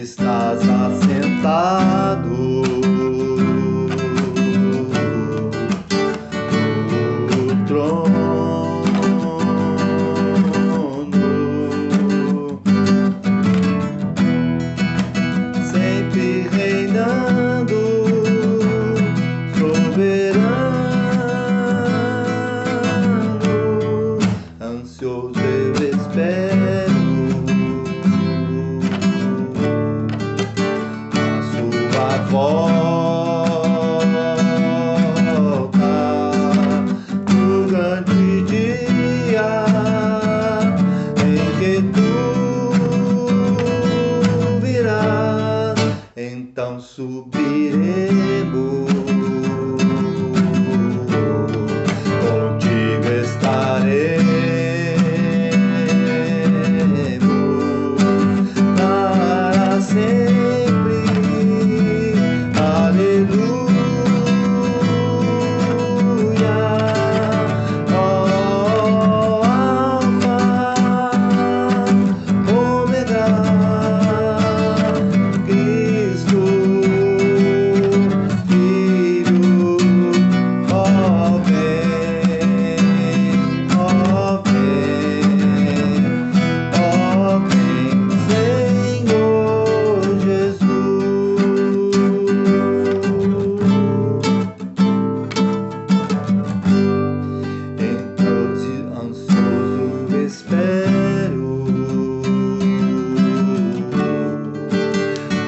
estás assentado no trono, sempre reinando, soberano, ansioso eu espero a volta do grande dia em que tu virás, então subiremos, contigo estaremos para sempre. Aleluia, ó Alfa, Ômega, Cristo, Filho, ó vem, ó vem, ó vem, Senhor Jesus. Então ansioso espero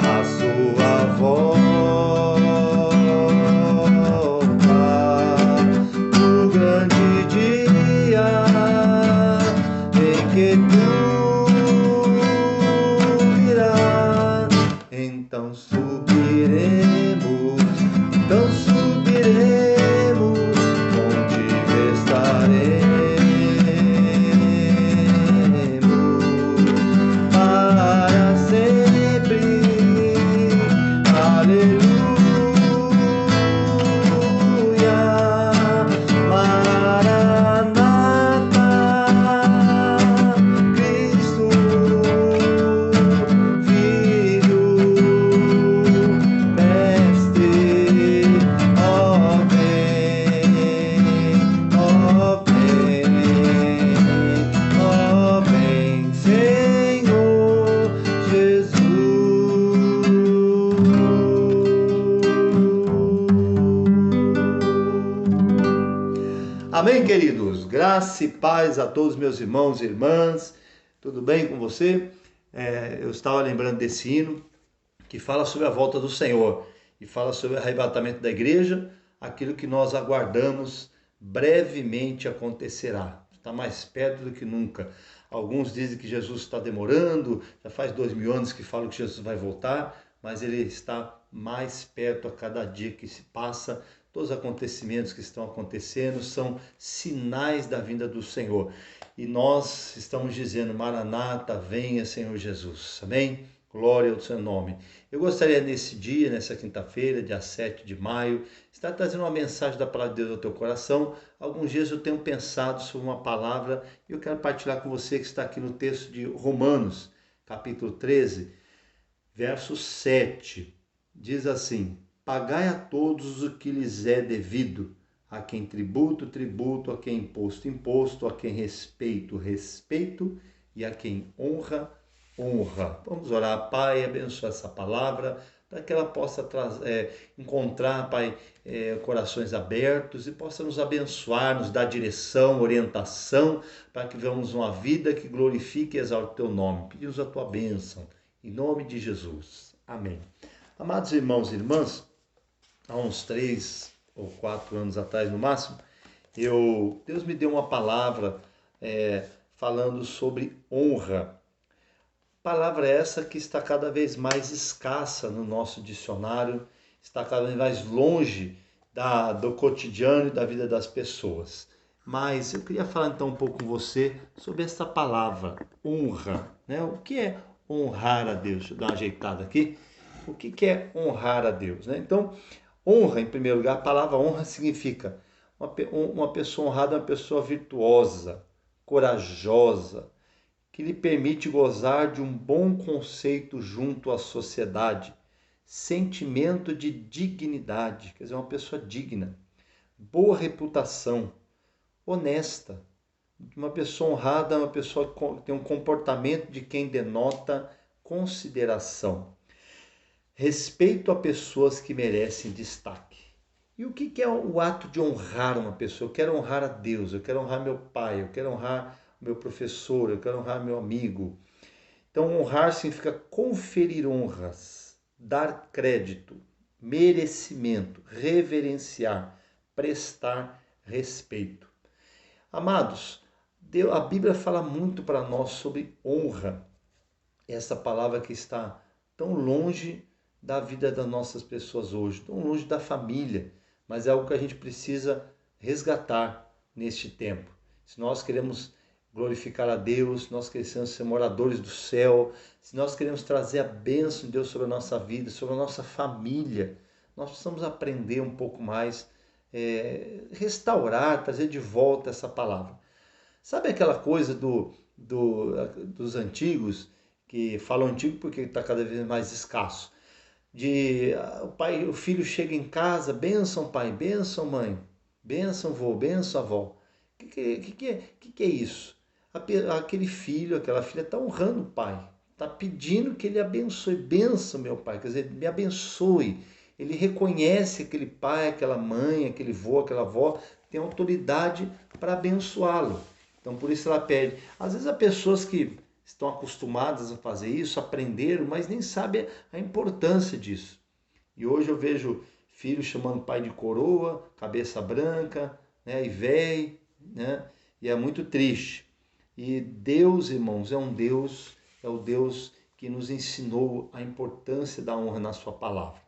a sua volta do grande dia em que tu virás, então subiremos, contigo estaremos para sempre. Aleluia, Maranata, Cristo, Filho, Mestre, ó vem, ó vem, ó vem, Senhor Jesus. Amém, queridos? Graça e paz a todos meus irmãos e irmãs. Tudo bem com você? Eu estava lembrando desse hino que fala sobre a volta do Senhor e fala sobre o arrebatamento da igreja, aquilo que nós aguardamos brevemente acontecerá. Está mais perto do que nunca. Alguns dizem que Jesus está demorando, já faz 2000 anos que falam que Jesus vai voltar, mas ele está mais perto a cada dia que se passa. Todos os acontecimentos que estão acontecendo são sinais da vinda do Senhor. E nós estamos dizendo, Maranata, venha Senhor Jesus. Amém? Glória ao seu nome. Eu gostaria nesse dia, nessa quinta-feira, dia 7 de maio, estar trazendo uma mensagem da palavra de Deus ao teu coração. Alguns dias eu tenho pensado sobre uma palavra e eu quero partilhar com você que está aqui no texto de Romanos, capítulo 13, verso 7. Diz assim: pagai a todos o que lhes é devido, a quem tributo, tributo, a quem imposto, imposto, a quem respeito, respeito, e a quem honra, honra. Vamos orar, Pai, abençoa essa palavra, para que ela possa encontrar, Pai, corações abertos e possa nos abençoar, nos dar direção, orientação, para que vivamos uma vida que glorifique e exalte o teu nome. Pedimos a tua bênção, em nome de Jesus. Amém. Amados irmãos e irmãs, há uns 3 ou 4 anos atrás, no máximo, Deus me deu uma palavra falando sobre honra. Palavra essa que está cada vez mais escassa no nosso dicionário, está cada vez mais longe do cotidiano e da vida das pessoas. Mas eu queria falar então um pouco com você sobre essa palavra, honra, né? O que é honrar a Deus? Deixa eu dar uma ajeitada aqui. O que é honrar a Deus, né? Então, honra, em primeiro lugar, a palavra honra significa uma pessoa honrada, uma pessoa virtuosa, corajosa, que lhe permite gozar de um bom conceito junto à sociedade, sentimento de dignidade, quer dizer, uma pessoa digna, boa reputação, honesta. Uma pessoa honrada é uma pessoa que tem um comportamento de quem denota consideração. Respeito a pessoas que merecem destaque. E o que é o ato de honrar uma pessoa? Eu quero honrar a Deus, eu quero honrar meu pai, eu quero honrar meu professor, eu quero honrar meu amigo. Então, honrar significa conferir honras, dar crédito, merecimento, reverenciar, prestar respeito. Amados, a Bíblia fala muito para nós sobre honra. Essa palavra que está tão longe da vida das nossas pessoas hoje, tão longe da família, mas é algo que a gente precisa resgatar neste tempo. Se nós queremos glorificar a Deus, se nós queremos ser moradores do céu, se nós queremos trazer a bênção de Deus sobre a nossa vida, sobre a nossa família, nós precisamos aprender um pouco mais, restaurar, trazer de volta essa palavra. Sabe aquela coisa dos antigos, que falam antigo porque está cada vez mais escasso, o filho chega em casa, bênção pai, bênção mãe, bênção vô, bênção avó. O que é isso? Aquele filho, aquela filha está honrando o pai, está pedindo que ele abençoe, bênção meu pai, quer dizer, me abençoe. Ele reconhece aquele pai, aquela mãe, aquele vô, aquela avó, tem autoridade para abençoá-lo. Então por isso ela pede. Às vezes há pessoas que estão acostumadas a fazer isso, aprenderam, mas nem sabem a importância disso. E hoje eu vejo filhos chamando pai de coroa, cabeça branca, né, e velho, né, e é muito triste. E Deus, irmãos, é o Deus que nos ensinou a importância da honra na sua palavra.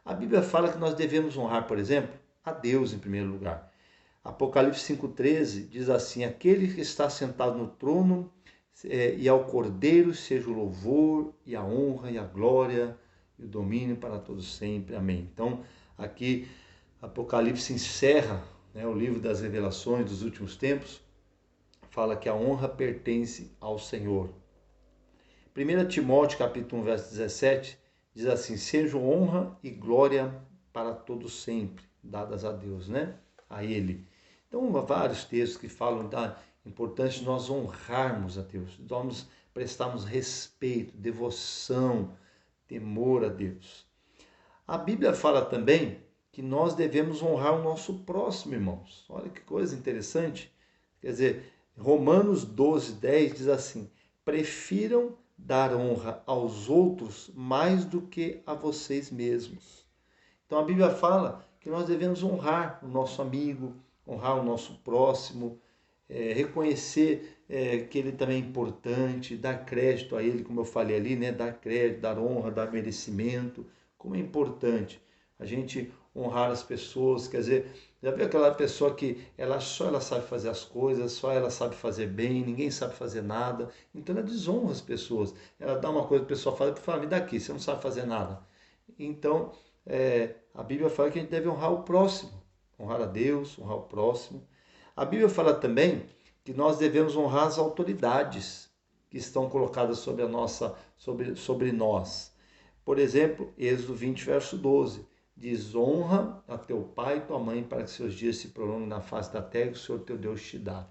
A Bíblia fala que nós devemos honrar, por exemplo, a Deus em primeiro lugar. Apocalipse 5,13 diz assim: aquele que está sentado no trono e ao Cordeiro seja o louvor e a honra e a glória e o domínio para todos sempre. Amém. Então, aqui Apocalipse encerra, né, o livro das revelações dos últimos tempos, fala que a honra pertence ao Senhor. 1 Timóteo capítulo 1, verso 17, diz assim: seja honra e glória para todos sempre, dadas a Deus, né? A Ele. Então, há vários textos que falam da importância de nós honrarmos a Deus, de nós prestarmos respeito, devoção, temor a Deus. A Bíblia fala também que nós devemos honrar o nosso próximo, irmãos. Olha que coisa interessante. Quer dizer, Romanos 12:10 diz assim: prefiram dar honra aos outros mais do que a vocês mesmos. Então a Bíblia fala que nós devemos honrar o nosso amigo, honrar o nosso próximo, reconhecer que ele também é importante, dar crédito a ele, como eu falei ali, né? Dar crédito, dar honra, dar merecimento. Como é importante a gente honrar as pessoas, quer dizer, já viu aquela pessoa que só ela sabe fazer as coisas, só ela sabe fazer bem, ninguém sabe fazer nada, então ela desonra as pessoas. Ela dá uma coisa, a pessoa fala, me dá aqui, você não sabe fazer nada. Então, a Bíblia fala que a gente deve honrar o próximo, honrar a Deus, honrar o próximo. A Bíblia fala também que nós devemos honrar as autoridades que estão colocadas sobre nós. Por exemplo, Êxodo 20, verso 12, diz: honra a teu pai e tua mãe para que seus dias se prolonguem na face da terra que o Senhor teu Deus te dá.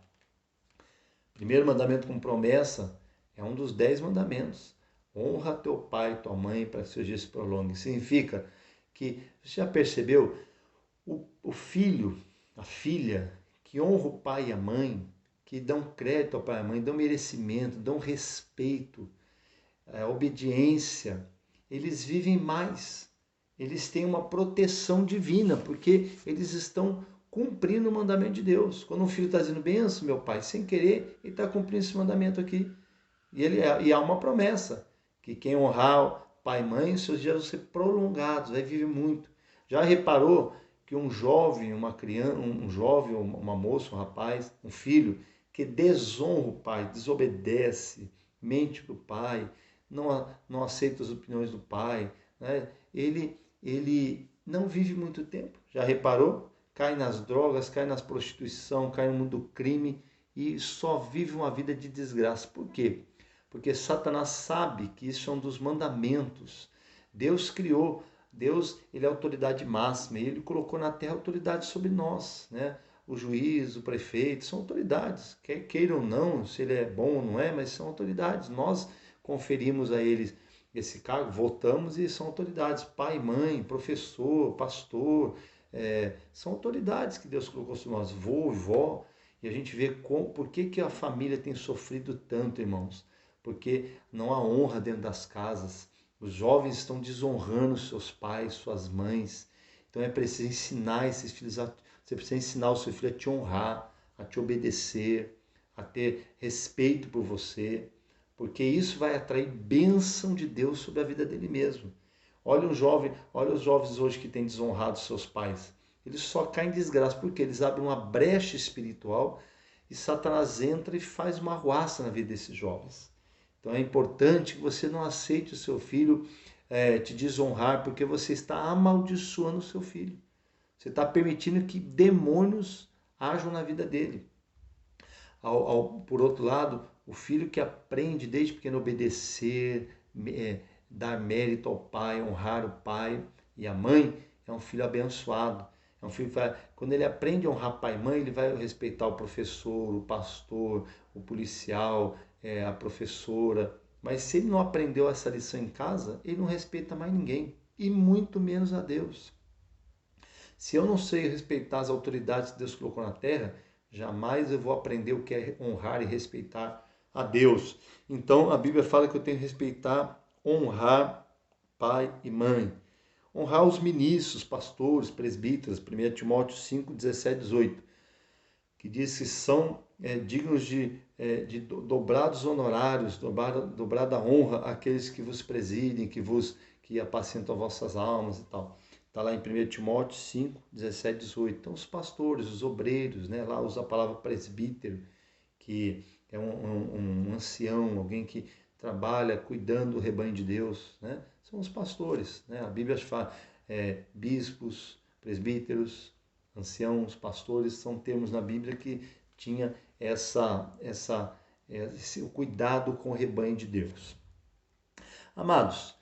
Primeiro mandamento com promessa é um dos 10 mandamentos. Honra a teu pai e tua mãe para que seus dias se prolonguem. Significa que, você já percebeu, o filho, a filha, que honra o pai e a mãe, que dão crédito ao pai e à mãe, dão merecimento, dão respeito, obediência, eles vivem mais, eles têm uma proteção divina, porque eles estão cumprindo o mandamento de Deus. Quando um filho está dizendo benção, meu pai, sem querer, ele está cumprindo esse mandamento aqui. E há uma promessa, que quem honrar pai e mãe, seus dias vão ser prolongados, vai viver muito. Já reparou que um jovem, uma criança, uma moça, um rapaz, um filho, que desonra o pai, desobedece, mente para o pai, não aceita as opiniões do pai, né? Ele não vive muito tempo. Já reparou? Cai nas drogas, cai na prostituição, cai no mundo do crime e só vive uma vida de desgraça. Por quê? porque Satanás sabe que isso é um dos mandamentos. Deus criou, Deus, ele é a autoridade máxima, e ele colocou na terra autoridade sobre nós, né? O juiz, o prefeito, são autoridades, quer queiram ou não, se ele é bom ou não é, mas são autoridades. Nós conferimos a eles esse cargo, votamos e são autoridades. Pai, mãe, professor, pastor, são autoridades que Deus colocou sobre nós, vô, vó. E a gente vê por que a família tem sofrido tanto, irmãos. Porque não há honra dentro das casas. Os jovens estão desonrando seus pais, suas mães. Então é preciso ensinar esses filhos, você precisa ensinar o seu filho a te honrar, a te obedecer, a ter respeito por você, porque isso vai atrair bênção de Deus sobre a vida dele mesmo. Olha os jovens hoje que têm desonrado seus pais. Eles só caem em desgraça porque eles abrem uma brecha espiritual e Satanás entra e faz uma arruaça na vida desses jovens. Então é importante que você não aceite o seu filho te desonrar, porque você está amaldiçoando o seu filho. Você está permitindo que demônios ajam na vida dele. Por outro lado, o filho que aprende desde pequeno a obedecer, dar mérito ao pai, honrar o pai e a mãe, é um filho abençoado. É um filho que quando ele aprende a honrar pai e mãe, ele vai respeitar o professor, o pastor, o policial, a professora. Mas se ele não aprendeu essa lição em casa, ele não respeita mais ninguém, e muito menos a Deus. Se eu não sei respeitar as autoridades que Deus colocou na terra, jamais eu vou aprender o que é honrar e respeitar a Deus. Então a Bíblia fala que eu tenho que respeitar, honrar pai e mãe. Honrar os ministros, pastores, presbíteros, 1 Timóteo 5, 17, 18, que diz que são dignos de dobrados honorários, dobrada honra àqueles que vos presidem, que apacentam vossas almas e tal. Está lá em 1 Timóteo 5, 17, 18. Então, os pastores, os obreiros, né? Lá usa a palavra presbítero, que é um ancião, alguém que trabalha cuidando do rebanho de Deus, né? São os pastores, né? A Bíblia fala bispos, presbíteros, anciãos, pastores, são termos na Bíblia que tinha o cuidado com o rebanho de Deus. Amados,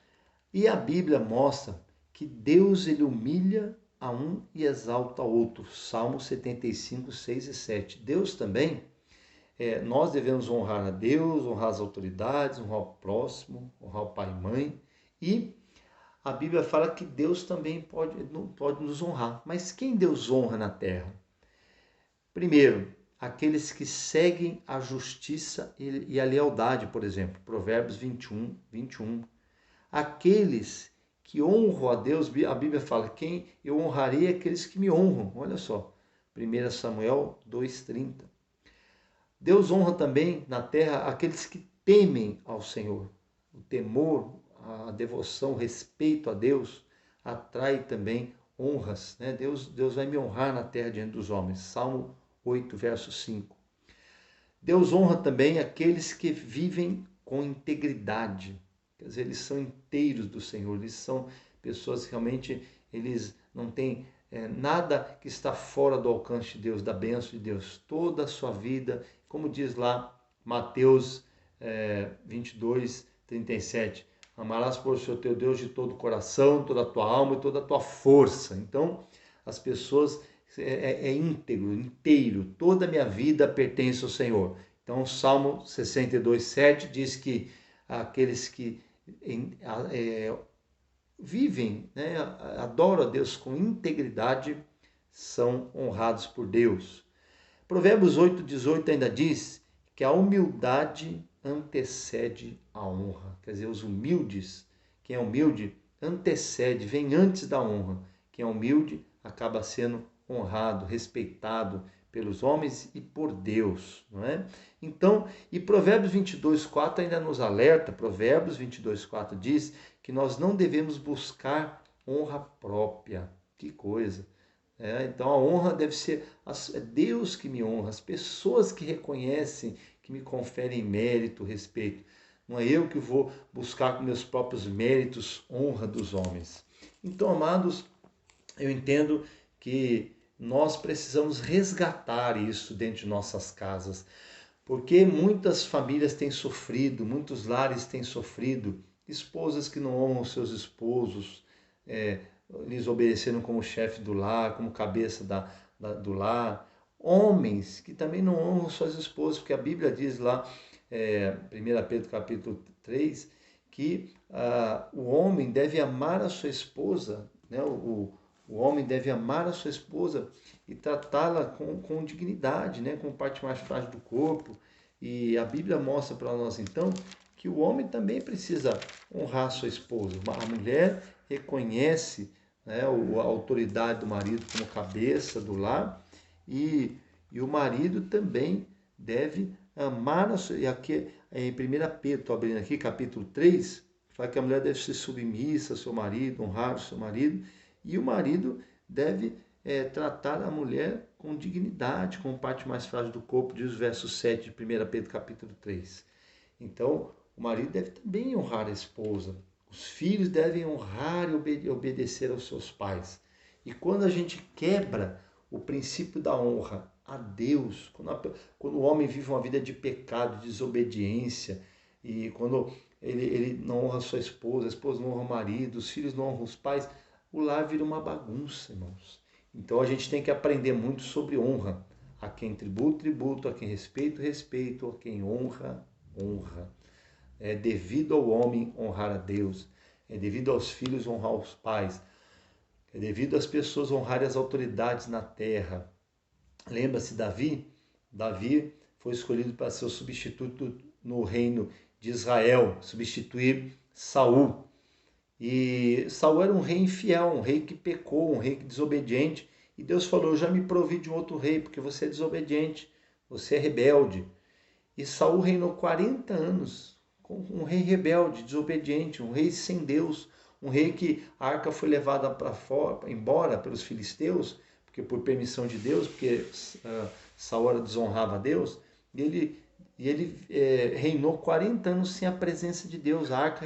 e a Bíblia mostra que Deus ele humilha a um e exalta a outro. Salmo 75, 6 e 7. Deus também, nós devemos honrar a Deus, honrar as autoridades, honrar o próximo, honrar o pai e mãe. E a Bíblia fala que Deus também pode nos honrar. Mas quem Deus honra na terra? Primeiro, aqueles que seguem a justiça e a lealdade, por exemplo. Provérbios 21, 21. Aqueles que honram a Deus, a Bíblia fala, quem eu honrarei aqueles que me honram. Olha só, 1 Samuel 2,30. Deus honra também na terra aqueles que temem ao Senhor. O temor, a devoção, o respeito a Deus atrai também honras, né? Deus vai me honrar na terra diante dos homens. Salmo 8, verso 5. Deus honra também aqueles que vivem com integridade. Quer dizer, eles são inteiros do Senhor, eles são pessoas que realmente eles não têm nada que está fora do alcance de Deus, da bênção de Deus. Toda a sua vida, como diz lá Mateus 22, 37, amarás por o teu Deus de todo o coração, toda a tua alma e toda a tua força. Então, as pessoas íntegro, inteiro, toda a minha vida pertence ao Senhor. Então, o Salmo 62, 7 diz que aqueles que vivem, né, adoram a Deus com integridade, são honrados por Deus. Provérbios 8, 18 ainda diz que a humildade antecede a honra. Quer dizer, os humildes, quem é humilde, antecede, vem antes da honra. Quem é humilde acaba sendo honrado, respeitado pelos homens e por Deus, não é? Então, e Provérbios 22, 4 ainda nos alerta, Provérbios 22, 4 diz que nós não devemos buscar honra própria. Que coisa! Então a honra deve ser Deus que me honra, as pessoas que reconhecem, que me conferem mérito, respeito. Não é eu que vou buscar com meus próprios méritos honra dos homens. Então, amados, eu entendo que nós precisamos resgatar isso dentro de nossas casas. Porque muitas famílias têm sofrido, muitos lares têm sofrido, esposas que não honram seus esposos, é, lhes obedeceram como chefe do lar, como cabeça do lar, homens que também não honram suas esposas, porque a Bíblia diz lá, 1 Pedro capítulo 3, que o homem deve amar a sua esposa, né? O homem deve amar a sua esposa e tratá-la com dignidade, né? Com parte mais frágil do corpo. E a Bíblia mostra para nós, então, que o homem também precisa honrar a sua esposa. A mulher reconhece, né, a autoridade do marido como cabeça do lar e o marido também deve amar a sua... E aqui em 1 Pedro, estou abrindo aqui, capítulo 3, fala que a mulher deve ser submissa ao seu marido, honrar o seu marido, e o marido deve tratar a mulher com dignidade, com parte mais frágil do corpo, diz o verso 7 de 1 Pedro capítulo 3. Então, o marido deve também honrar a esposa. Os filhos devem honrar e obedecer aos seus pais. E quando a gente quebra o princípio da honra a Deus, quando o homem vive uma vida de pecado, de desobediência, e quando ele não honra a esposa não honra o marido, os filhos não honram os pais, o lar vira uma bagunça, irmãos. Então a gente tem que aprender muito sobre honra. A quem tributo, tributo, a quem respeito, respeito, a quem honra, honra. É devido ao homem honrar a Deus, é devido aos filhos honrar os pais, é devido às pessoas honrarem as autoridades na terra. Lembra-se Davi? Davi foi escolhido para ser o substituto no reino de Israel, substituir Saul. E Saul era um rei infiel, um rei que pecou, um rei desobediente. E Deus falou: eu já me provi de um outro rei, porque você é desobediente, você é rebelde. E Saul reinou 40 anos, um rei rebelde, desobediente, um rei sem Deus, um rei que a arca foi levada para fora, embora pelos filisteus, porque por permissão de Deus, porque Saul desonrava a Deus, e ele reinou 40 anos sem a presença de Deus. A arca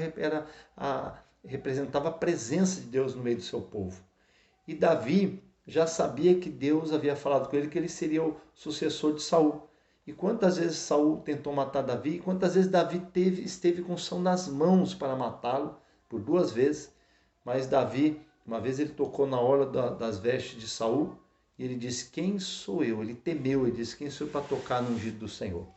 representava a presença de Deus no meio do seu povo. E Davi já sabia que Deus havia falado com ele que ele seria o sucessor de Saul. E quantas vezes Saul tentou matar Davi, e quantas vezes Davi esteve com Saul nas mãos para matá-lo, por 2 vezes. Mas Davi, uma vez ele tocou na orla das vestes de Saul, e ele disse: quem sou eu? Ele temeu, ele disse: quem sou eu para tocar no ungido do Senhor?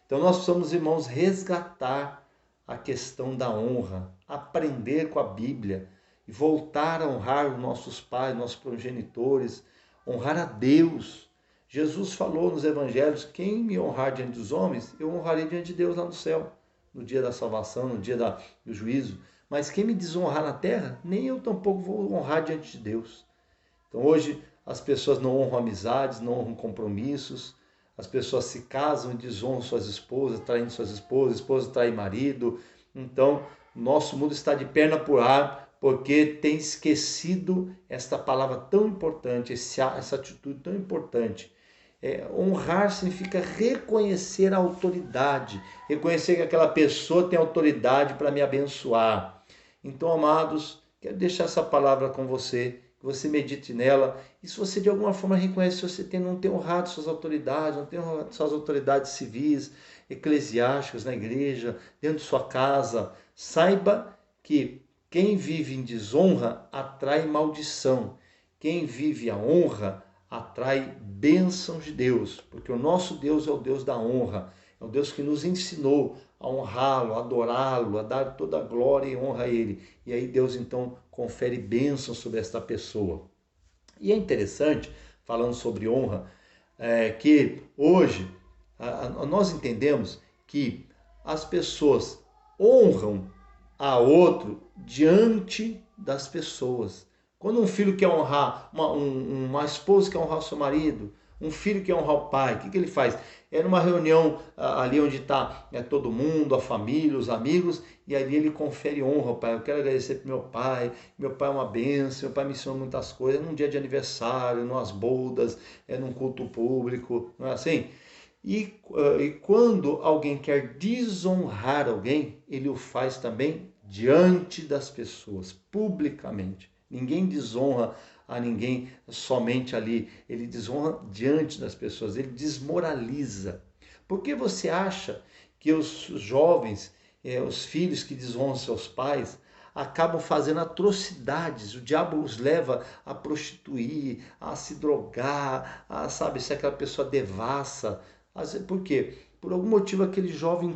Então nós precisamos, irmãos, resgatar a questão da honra, aprender com a Bíblia e voltar a honrar os nossos pais, nossos progenitores, honrar a Deus. Jesus falou nos evangelhos: quem me honrar diante dos homens, eu honrarei diante de Deus lá no céu, no dia da salvação, no dia do juízo. Mas quem me desonrar na terra, nem eu tampouco vou honrar diante de Deus. Então hoje as pessoas não honram amizades, não honram compromissos, as pessoas se casam e desonram suas esposas, traindo suas esposas, esposa trai marido. Então nosso mundo está de perna por ar, porque tem esquecido esta palavra tão importante, essa atitude tão importante. Honrar significa reconhecer a autoridade, reconhecer que aquela pessoa tem autoridade para me abençoar. Então, amados, quero deixar essa palavra com você, que você medite nela, e se você de alguma forma reconhece que você não tem honrado suas autoridades, não tem honrado suas autoridades civis, eclesiásticas na igreja, dentro de sua casa, saiba que quem vive em desonra atrai maldição. Quem vive a honra atrai bênçãos de Deus, porque o nosso Deus é o Deus da honra, é o Deus que nos ensinou a honrá-lo, a adorá-lo, a dar toda a glória e honra a Ele. E aí Deus então confere bênçãos sobre esta pessoa. E é interessante, falando sobre honra, que hoje nós entendemos que as pessoas honram a outro diante das pessoas. Quando um filho quer honrar, uma esposa quer honrar o seu marido, um filho quer honrar o pai, o que ele faz? É numa reunião ali onde está todo mundo, a família, os amigos, e ali ele confere honra ao pai. Eu quero agradecer para meu pai é uma bênção, meu pai me ensinou muitas coisas, num dia de aniversário, nas bodas, num culto público, não é assim? E quando alguém quer desonrar alguém, ele o faz também diante das pessoas, publicamente. Ninguém desonra a ninguém somente ali, ele desonra diante das pessoas, ele desmoraliza. Por que você acha que os jovens, os filhos que desonram seus pais, acabam fazendo atrocidades? O diabo os leva a prostituir, a se drogar, a, sabe, ser aquela pessoa devassa. Por quê? Por algum motivo aquele jovem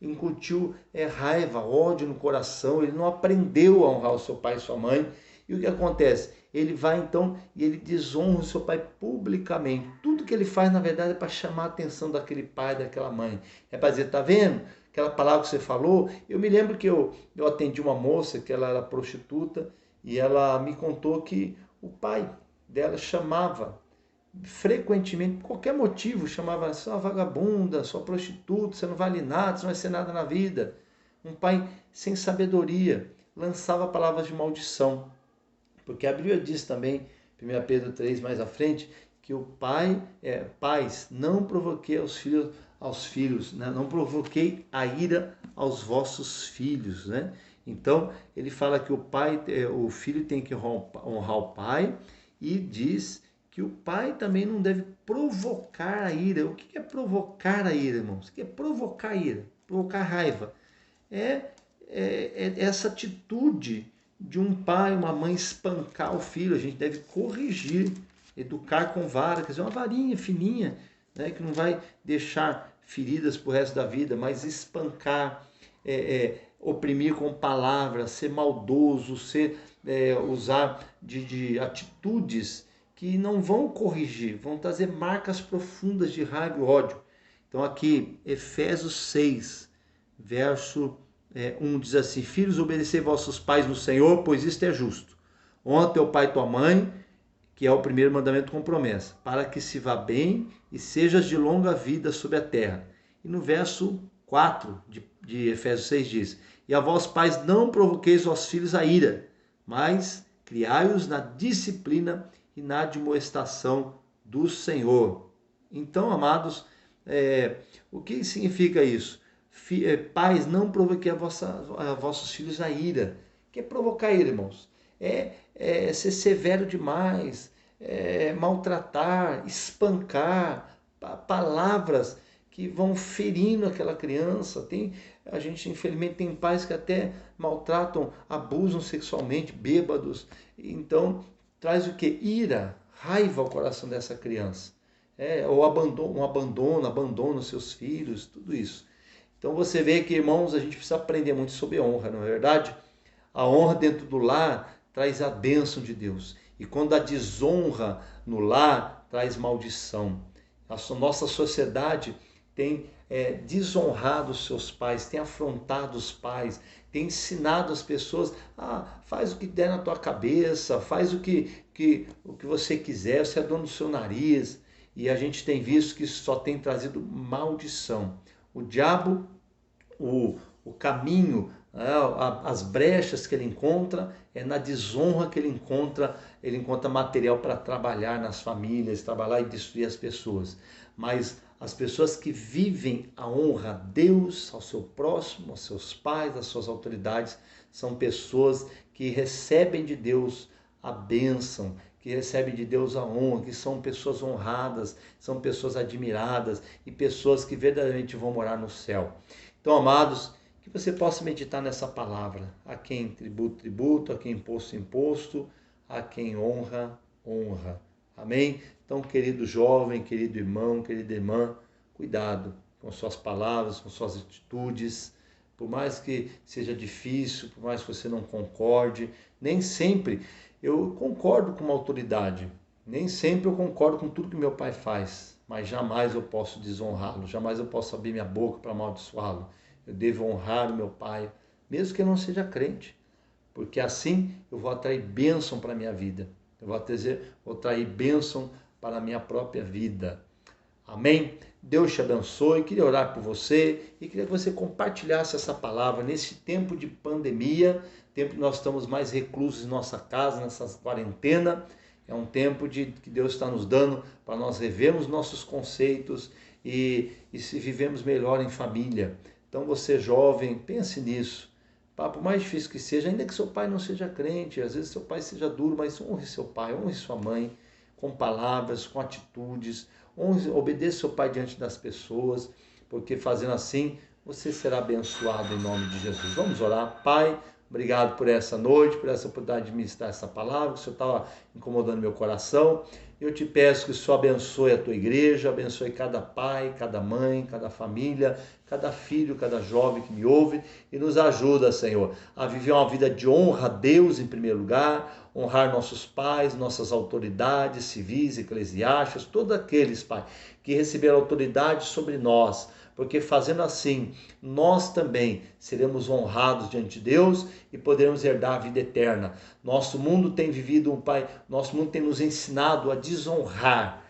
incutiu raiva, ódio no coração, ele não aprendeu a honrar o seu pai e sua mãe. E o que acontece? Ele vai então e ele desonra o seu pai publicamente. Tudo que ele faz, na verdade, é para chamar a atenção daquele pai, daquela mãe. É para dizer, tá vendo? Aquela palavra que você falou. Eu me lembro que eu atendi uma moça que ela era prostituta e ela me contou que o pai dela chamava frequentemente, por qualquer motivo, chamava sua vagabunda, sua prostituta, você não vale nada, você não vai ser nada na vida. Um pai sem sabedoria, lançava palavras de maldição. Porque a Bíblia diz também, 1 Pedro 3, mais à frente, que o pais, não provoquei aos filhos, né? Não provoquei a ira aos vossos filhos, né? Então, ele fala que o filho tem que honrar o pai e diz que o pai também não deve provocar a ira. O que é provocar a ira, irmãos? O que é provocar a ira? Provocar raiva. É essa atitude de um pai, uma mãe espancar o filho. A gente deve corrigir, educar com vara, quer dizer, uma varinha fininha, né, que não vai deixar feridas para o resto da vida, mas espancar, oprimir com palavras, ser maldoso, usar de atitudes que não vão corrigir, vão trazer marcas profundas de raiva e ódio. Então aqui, Efésios 6, verso 1 diz assim: filhos, obedecei vossos pais no Senhor, pois isto é justo. Honra teu pai e tua mãe, que é o primeiro mandamento com promessa, para que se vá bem e sejas de longa vida sobre a terra. E no verso 4 de Efésios 6 diz: e a vós pais não provoqueis vossos filhos a ira, mas criai-os na disciplina e na admoestação do Senhor. Então, amados, o que significa isso? Pais, não provoquei a vossos filhos a ira. O que é provocar ira, irmãos? Ser severo demais, maltratar, espancar, palavras que vão ferindo aquela criança. A gente, infelizmente, tem pais que até maltratam, abusam sexualmente, bêbados. Então, traz o que? Ira, raiva ao coração dessa criança. Ou abandona os seus filhos, tudo isso. Então você vê que, irmãos, a gente precisa aprender muito sobre honra, não é verdade? A honra dentro do lar traz a bênção de Deus. E quando a desonra no lar traz maldição. A nossa sociedade tem desonrado os seus pais, tem afrontado os pais, tem ensinado as pessoas, faz o que der na tua cabeça, faz o que você quiser, você é dono do seu nariz. E a gente tem visto que isso só tem trazido maldição. O diabo, o caminho, as brechas que ele encontra, na desonra que ele encontra material para trabalhar nas famílias, trabalhar e destruir as pessoas. Mas as pessoas que vivem a honra a Deus, ao seu próximo, aos seus pais, às suas autoridades, são pessoas que recebem de Deus a bênção, que recebem de Deus a honra, que são pessoas honradas, são pessoas admiradas e pessoas que verdadeiramente vão morar no céu. Então, amados, que você possa meditar nessa palavra. A quem tributo, tributo, a quem imposto, imposto, a quem honra, honra. Amém? Então, querido jovem, querido irmão, querida irmã, cuidado com suas palavras, com suas atitudes. Por mais que seja difícil, por mais que você não concorde, nem sempre eu concordo com uma autoridade, nem sempre eu concordo com tudo que meu pai faz, mas jamais eu posso desonrá-lo, jamais eu posso abrir minha boca para amaldiçoá-lo. Eu devo honrar o meu pai, mesmo que eu não seja crente, porque assim eu vou atrair bênção para a minha vida, eu vou atrair bênção para a minha própria vida. Amém? Deus te abençoe. Queria orar por você e queria que você compartilhasse essa palavra nesse tempo de pandemia, tempo que nós estamos mais reclusos em nossa casa, nessa quarentena. É um tempo que Deus está nos dando para nós revermos nossos conceitos e se vivemos melhor em família. Então você jovem, pense nisso. Por mais difícil que seja, ainda que seu pai não seja crente, às vezes seu pai seja duro, mas honre seu pai, honre sua mãe, com palavras, com atitudes. Obedeça, seu Pai, diante das pessoas, porque fazendo assim, você será abençoado em nome de Jesus. Vamos orar. Pai, obrigado por essa noite, por essa oportunidade de ministrar essa palavra, que o Senhor estava incomodando meu coração. Eu te peço que o Senhor abençoe a tua igreja, abençoe cada pai, cada mãe, cada família, cada filho, cada jovem que me ouve e nos ajuda, Senhor, a viver uma vida de honra a Deus em primeiro lugar, honrar nossos pais, nossas autoridades civis, eclesiásticas, todos aqueles, Pai, que receberam autoridade sobre nós, porque fazendo assim, nós também seremos honrados diante de Deus e poderemos herdar a vida eterna. Nosso mundo tem vivido, Pai, nosso mundo tem nos ensinado a desonrar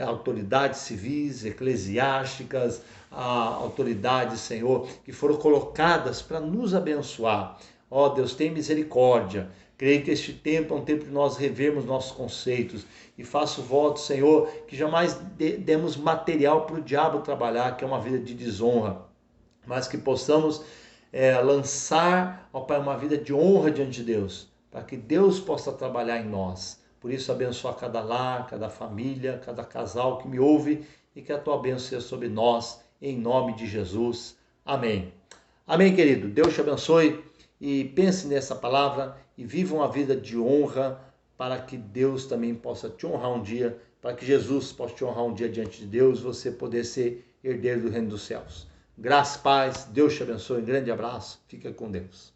autoridades civis, eclesiásticas, autoridades, Senhor, que foram colocadas para nos abençoar. Ó Deus, tem misericórdia. Creio que este tempo é um tempo de nós revermos nossos conceitos e faço voto, Senhor, que jamais demos material para o diabo trabalhar, que é uma vida de desonra, mas que possamos lançar, ó Pai, uma vida de honra diante de Deus, para que Deus possa trabalhar em nós. Por isso, abençoa cada lar, cada família, cada casal que me ouve e que a tua bênção seja sobre nós, em nome de Jesus. Amém. Amém, querido. Deus te abençoe e pense nessa palavra e viva uma vida de honra para que Deus também possa te honrar um dia, para que Jesus possa te honrar um dia diante de Deus, você poder ser herdeiro do reino dos céus. Graça e paz, Deus te abençoe, um grande abraço, fica com Deus.